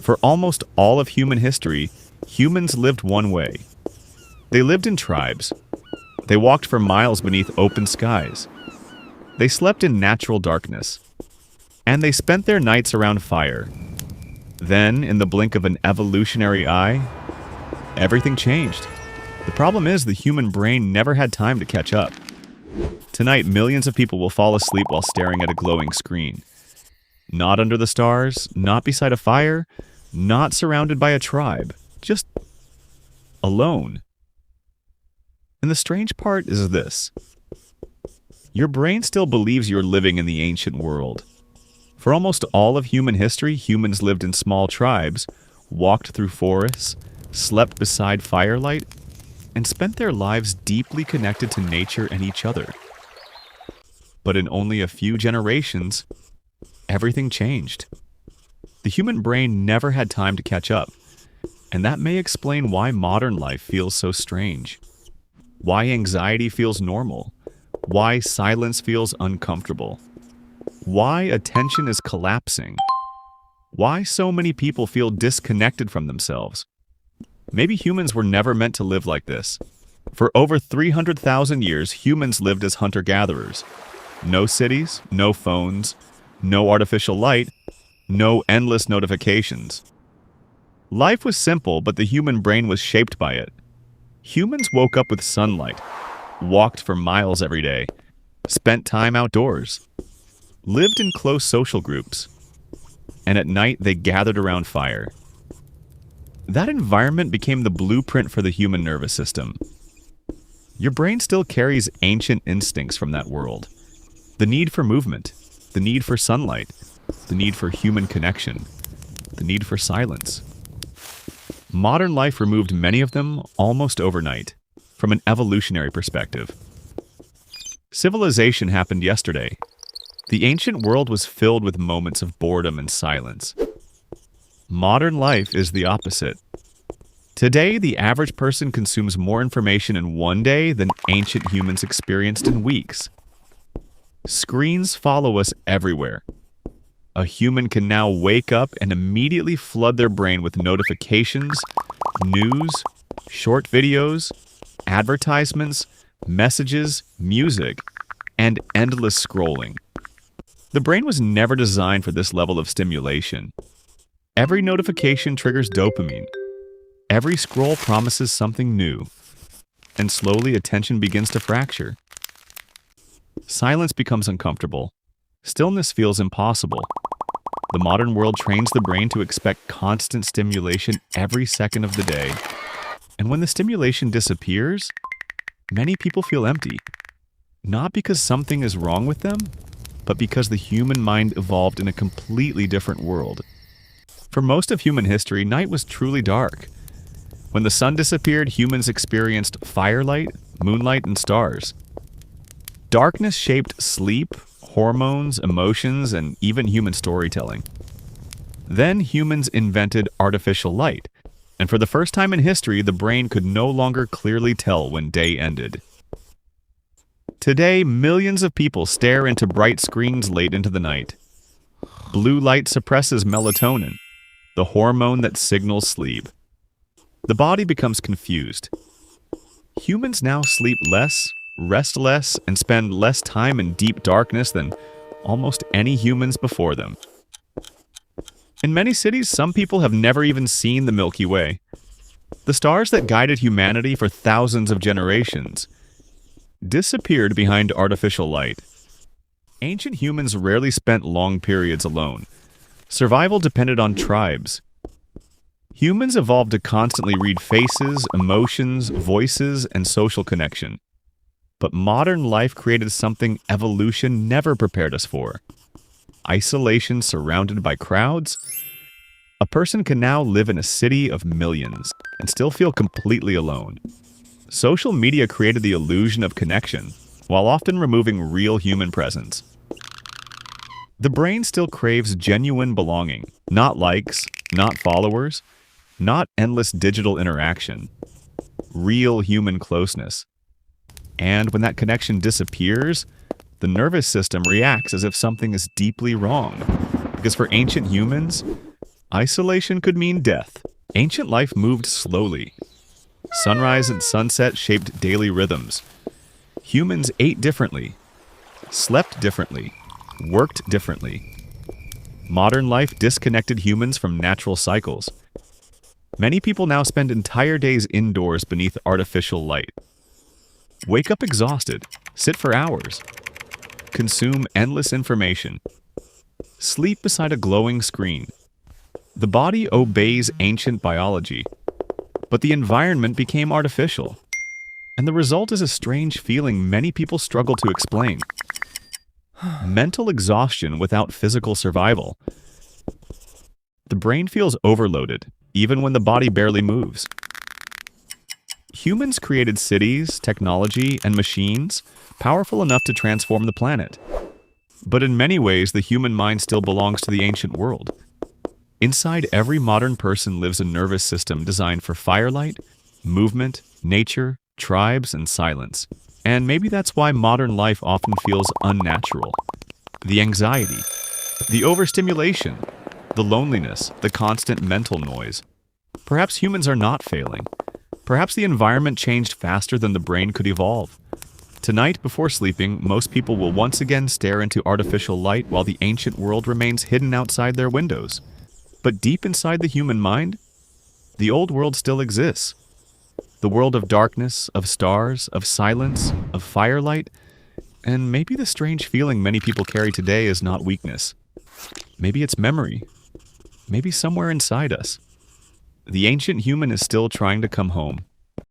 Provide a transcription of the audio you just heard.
For almost all of human history, humans lived one way. They lived in tribes. They walked for miles beneath open skies. They slept in natural darkness. And they spent their nights around fire. Then, in the blink of an evolutionary eye, everything changed. The problem is the human brain never had time to catch up. Tonight, millions of people will fall asleep while staring at a glowing screen. Not under the stars, not beside a fire, not surrounded by a tribe, just alone. And the strange part is this. Your brain still believes you're living in the ancient world. For almost all of human history, humans lived in small tribes, walked through forests, slept beside firelight, and spent their lives deeply connected to nature and each other. But in only a few generations, everything changed. The human brain never had time to catch up, and that may explain why modern life feels so strange, why anxiety feels normal, why silence feels uncomfortable, why attention is collapsing, why so many people feel disconnected from themselves. Maybe humans were never meant to live like this. For over 300,000 years, humans lived as hunter-gatherers. No cities, no phones, no artificial light, no endless notifications. Life was simple, but the human brain was shaped by it. Humans woke up with sunlight, walked for miles every day, spent time outdoors, lived in close social groups, and at night they gathered around fire. That environment became the blueprint for the human nervous system. Your brain still carries ancient instincts from that world. The need for movement, the need for sunlight, the need for human connection, the need for silence. Modern life removed many of them almost overnight, from an evolutionary perspective. Civilization happened yesterday. The ancient world was filled with moments of boredom and silence. Modern life is the opposite. Today, the average person consumes more information in one day than ancient humans experienced in weeks. Screens follow us everywhere. A human can now wake up and immediately flood their brain with notifications, news, short videos, advertisements, messages, music, and endless scrolling. The brain was never designed for this level of stimulation. Every notification triggers dopamine. Every scroll promises something new. And slowly attention begins to fracture. Silence becomes uncomfortable. Stillness feels impossible. The modern world trains the brain to expect constant stimulation every second of the day. And when the stimulation disappears, many people feel empty. Not because something is wrong with them, but because the human mind evolved in a completely different world. For most of human history, night was truly dark. When the sun disappeared, humans experienced firelight, moonlight, and stars. Darkness shaped sleep, hormones, emotions, and even human storytelling. Then humans invented artificial light, and for the first time in history, the brain could no longer clearly tell when day ended. Today, millions of people stare into bright screens late into the night. Blue light suppresses melatonin, the hormone that signals sleep. The body becomes confused. Humans now sleep less, rest less, and spend less time in deep darkness than almost any humans before them. In many cities, some people have never even seen the Milky Way. The stars that guided humanity for thousands of generations disappeared behind artificial light. Ancient humans rarely spent long periods alone. Survival depended on tribes. Humans evolved to constantly read faces, emotions, voices, and social connection. But modern life created something evolution never prepared us for. Isolation surrounded by crowds. A person can now live in a city of millions and still feel completely alone. Social media created the illusion of connection, while often removing real human presence. The brain still craves genuine belonging, not likes, not followers, not endless digital interaction. Real human closeness. And when that connection disappears, the nervous system reacts as if something is deeply wrong. Because for ancient humans, Isolation could mean death. Ancient life moved slowly. Sunrise and sunset shaped daily rhythms. Humans ate differently, slept differently, worked differently. Modern life disconnected humans from natural cycles. Many people now spend entire days indoors beneath artificial light. Wake up exhausted, sit for hours, consume endless information, sleep beside a glowing screen. The body obeys ancient biology, but the environment became artificial. And the result is a strange feeling many people struggle to explain. Mental exhaustion without physical survival. The brain feels overloaded, even when the body barely moves. Humans created cities, technology, and machines powerful enough to transform the planet. But in many ways, the human mind still belongs to the ancient world. Inside every modern person lives a nervous system designed for firelight, movement, nature, tribes, and silence. And maybe that's why modern life often feels unnatural. The anxiety, the overstimulation, the loneliness, the constant mental noise. Perhaps humans are not failing. Perhaps the environment changed faster than the brain could evolve. Tonight, before sleeping, most people will once again stare into artificial light while the ancient world remains hidden outside their windows. But deep inside the human mind, the old world still exists. The world of darkness, of stars, of silence, of firelight, and maybe the strange feeling many people carry today is not weakness. Maybe it's memory. Maybe somewhere inside us. The ancient human is still trying to come home.